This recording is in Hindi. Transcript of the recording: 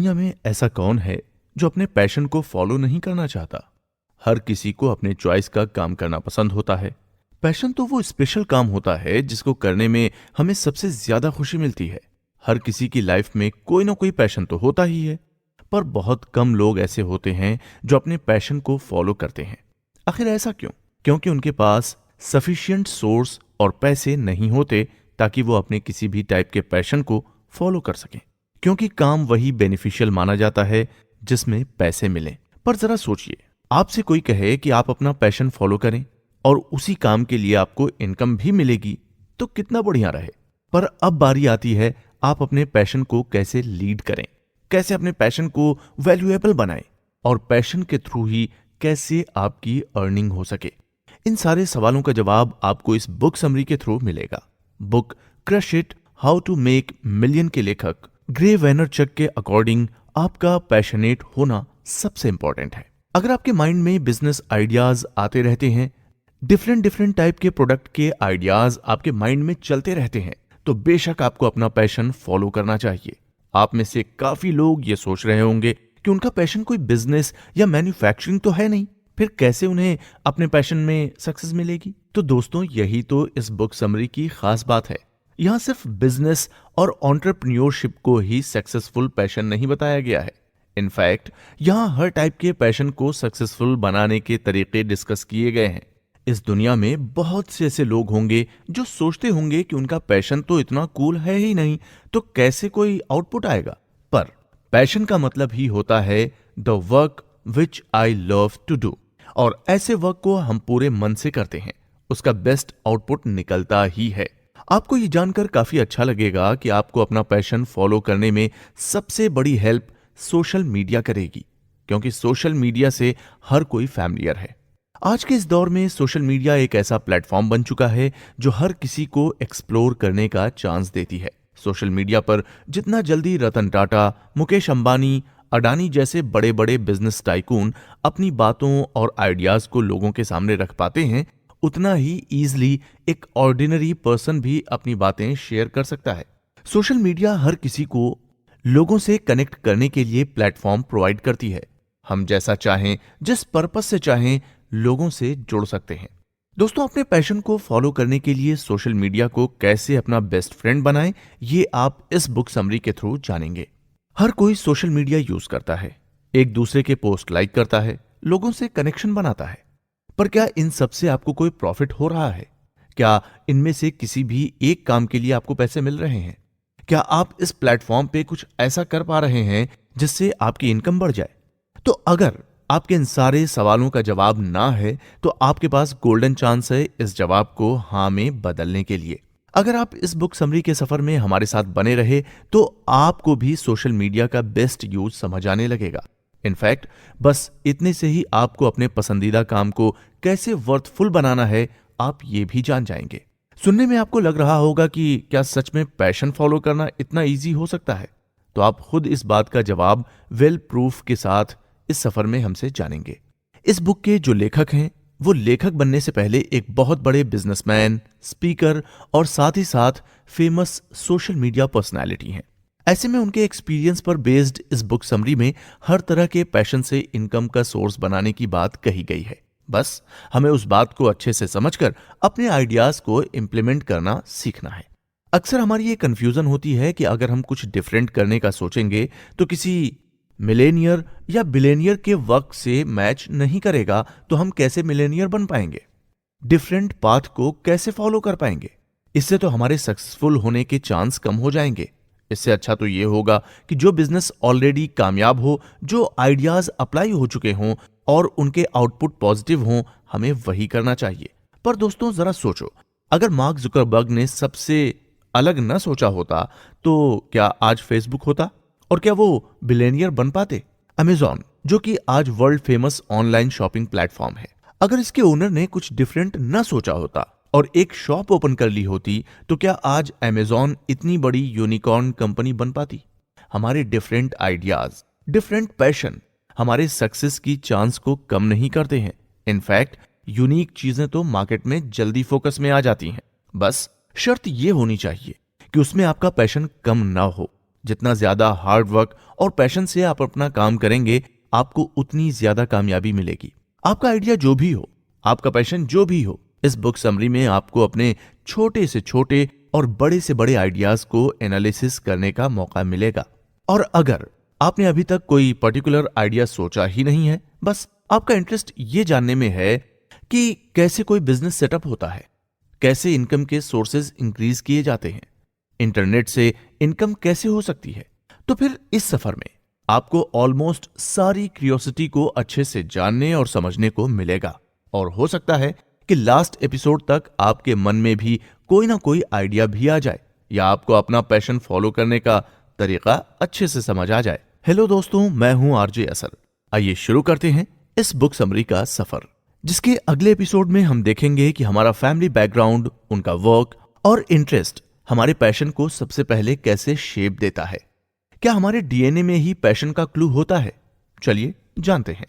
दुनिया में ऐसा कौन है जो अपने पैशन को फॉलो नहीं करना चाहता। हर किसी को अपने चॉइस का काम करना पसंद होता है। पैशन तो वो स्पेशल काम होता है जिसको करने में हमें सबसे ज्यादा खुशी मिलती है। हर किसी की लाइफ में कोई ना कोई पैशन तो होता ही है, पर बहुत कम लोग ऐसे होते हैं जो अपने पैशन को फॉलो करते हैं। आखिर ऐसा क्यों? क्योंकि उनके पास सफिशिएंट सोर्स और पैसे नहीं होते ताकि वो अपने किसी भी टाइप के पैशन को फॉलो कर सकें। क्योंकि काम वही बेनिफिशियल माना जाता है जिसमें पैसे मिलें। पर जरा सोचिए, आपसे कोई कहे कि आप अपना पैशन फॉलो करें और उसी काम के लिए आपको इनकम भी मिलेगी तो कितना बढ़िया रहे। पर अब बारी आती है आप अपने पैशन को कैसे लीड करें, कैसे अपने पैशन को वैल्यूएबल बनाएं और पैशन के थ्रू ही कैसे आपकी अर्निंग हो सके। इन सारे सवालों का जवाब आपको इस बुक समरी के थ्रू मिलेगा। Book crush it how to make million के लेखक ग्रे वेनरचक के अकॉर्डिंग आपका पैशनेट होना सबसे इंपॉर्टेंट है। अगर आपके माइंड में बिजनेस आइडियाज आते रहते हैं, डिफरेंट टाइप के प्रोडक्ट के आइडियाज आपके माइंड में चलते रहते हैं, तो बेशक आपको अपना पैशन फॉलो करना चाहिए। आप में से काफी लोग ये सोच रहे होंगे कि उनका पैशन कोई बिजनेस या मैन्युफैक्चरिंग तो है नहीं, फिर कैसे उन्हें अपने पैशन में सक्सेस मिलेगी। तो दोस्तों, यही तो इस बुक समरी की खास बात है। यहाँ सिर्फ बिजनेस और एंटरप्रेन्योरशिप को ही सक्सेसफुल पैशन नहीं बताया गया है। इनफैक्ट यहाँ हर टाइप के पैशन को सक्सेसफुल बनाने के तरीके डिस्कस किए गए हैं। इस दुनिया में बहुत से ऐसे लोग होंगे जो सोचते होंगे कि उनका पैशन तो इतना कूल है ही नहीं, तो कैसे कोई आउटपुट आएगा। पर पैशन का मतलब ही होता है the work which I love to do, और ऐसे वर्क को हम पूरे मन से करते हैं, उसका बेस्ट आउटपुट निकलता ही है। आपको ये जानकर काफी अच्छा लगेगा कि आपको अपना पैशन फॉलो करने में सबसे बड़ी हेल्प सोशल मीडिया करेगी, क्योंकि सोशल मीडिया से हर कोई फैमिलियर है। आज के इस दौर में सोशल मीडिया एक ऐसा प्लेटफॉर्म बन चुका है जो हर किसी को एक्सप्लोर करने का चांस देती है। सोशल मीडिया पर जितना जल्दी रतन टाटा, मुकेश अंबानी, अडानी जैसे बड़े बड़े बिजनेस टाइकून अपनी बातों और आइडियाज को लोगों के सामने रख पाते हैं, उतना ही ईजिली एक ऑर्डिनरी पर्सन भी अपनी बातें शेयर कर सकता है। सोशल मीडिया हर किसी को लोगों से कनेक्ट करने के लिए प्लेटफॉर्म प्रोवाइड करती है। हम जैसा चाहें, जिस पर्पस से चाहें, लोगों से जुड़ सकते हैं। दोस्तों, अपने पैशन को फॉलो करने के लिए सोशल मीडिया को कैसे अपना बेस्ट फ्रेंड बनाएं, ये आप इस बुक समरी के थ्रू जानेंगे। हर कोई सोशल मीडिया यूज करता है, एक दूसरे के पोस्ट लाइक करता है, लोगों से कनेक्शन बनाता है। पर क्या इन सब से आपको कोई प्रॉफिट हो रहा है? क्या इनमें से किसी भी एक काम के लिए आपको पैसे मिल रहे हैं? क्या आप इस प्लेटफॉर्म पे कुछ ऐसा कर पा रहे हैं जिससे आपकी इनकम बढ़ जाए? तो अगर आपके इन सारे सवालों का जवाब ना है, तो आपके पास गोल्डन चांस है इस जवाब को हाँ में बदलने के लिए। अगर आप इस बुक समरी के सफर में हमारे साथ बने रहे, तो आपको भी सोशल मीडिया का बेस्ट यूज समझ आने लगेगा। इनफैक्ट बस इतने से ही आपको अपने पसंदीदा काम को कैसे वर्थफुल बनाना है, आप ये भी जान जाएंगे। सुनने में आपको लग रहा होगा कि क्या सच में पैशन फॉलो करना इतना इजी हो सकता है? तो आप खुद इस बात का जवाब वेल प्रूफ के साथ इस सफर में हमसे जानेंगे। इस बुक के जो लेखक हैं, वो लेखक बनने से पहले एक बहुत बड़े बिजनेसमैन, स्पीकर और साथ ही साथ फेमस सोशल मीडिया पर्सनालिटी हैं। ऐसे में उनके एक्सपीरियंस पर बेस्ड इस बुक समरी में हर तरह के पैशन से इनकम का सोर्स बनाने की बात कही गई है। बस हमें उस बात को अच्छे से समझकर अपने आइडियाज को इम्प्लीमेंट करना सीखना है। अक्सर हमारी ये कंफ्यूजन होती है कि अगर हम कुछ डिफरेंट करने का सोचेंगे तो किसी मिलेनियर या बिलेनियर के वर्क से मैच नहीं करेगा, तो हम कैसे मिलेनियर बन पाएंगे? डिफरेंट पाथ को कैसे फॉलो कर पाएंगे? इससे तो हमारे सक्सेसफुल होने के चांस कम हो जाएंगे। इससे अच्छा तो ये होगा कि जो बिजनेस ऑलरेडी कामयाब हो, जो आइडियाज अप्लाई हो चुके हों और उनके आउटपुट पॉजिटिव हों, हमें वही करना चाहिए। पर दोस्तों, जरा सोचो, अगर मार्क जुकरबर्ग ने सबसे अलग न सोचा होता तो क्या आज फेसबुक होता? और क्या वो बिलियनियर बन पाते? अमेजॉन, जो कि आज world famous online shopping platform है, अगर इसके ओनर ने कुछ डिफरेंट न सोचा होता और एक शॉप ओपन कर ली होती, तो क्या आज अमेजॉन इतनी बड़ी यूनिकॉर्न कंपनी बन पाती? हमारे डिफरेंट आइडियाज, डिफरेंट पैशन हमारे सक्सेस की चांस को कम नहीं करते हैं। इनफैक्ट यूनिक चीजें तो मार्केट में जल्दी फोकस में आ जाती हैं। बस शर्त यह होनी चाहिए कि उसमें आपका पैशन कम ना हो, जितना ज्यादा हार्ड वर्क और पैशन से आप अपना काम करेंगे, आपको उतनी ज्यादा कामयाबी मिलेगी। आपका आइडिया जो भी हो, आपका पैशन जो भी हो, इस बुक समरी में आपको अपने छोटे से छोटे और बड़े से बड़े आइडियाज को एनालिसिस करने का मौका मिलेगा। और अगर आपने अभी तक कोई पर्टिकुलर आइडिया सोचा ही नहीं है, बस आपका इंटरेस्ट ये जानने में है कि कैसे कोई बिजनेस सेटअप होता है, कैसे इनकम के सोर्सेज इंक्रीज किए जाते हैं, इंटरनेट से इनकम कैसे हो सकती है, तो फिर इस सफर में आपको ऑलमोस्ट सारी क्यूरियोसिटी को अच्छे से जानने और समझने को मिलेगा। और हो सकता है कि लास्ट एपिसोड तक आपके मन में भी कोई ना कोई आइडिया भी आ जाए, या आपको अपना पैशन फॉलो करने का तरीका अच्छे से समझ आ जाए। हेलो दोस्तों, मैं हूं आरजे असर। आइए शुरू करते हैं इस बुक समरी का सफर, जिसके अगले एपिसोड में हम देखेंगे कि हमारा फैमिली बैकग्राउंड, उनका वर्क और इंटरेस्ट हमारे पैशन को सबसे पहले कैसे शेप देता है। क्या हमारे डीएनए में ही पैशन का क्लू होता है? चलिए जानते हैं।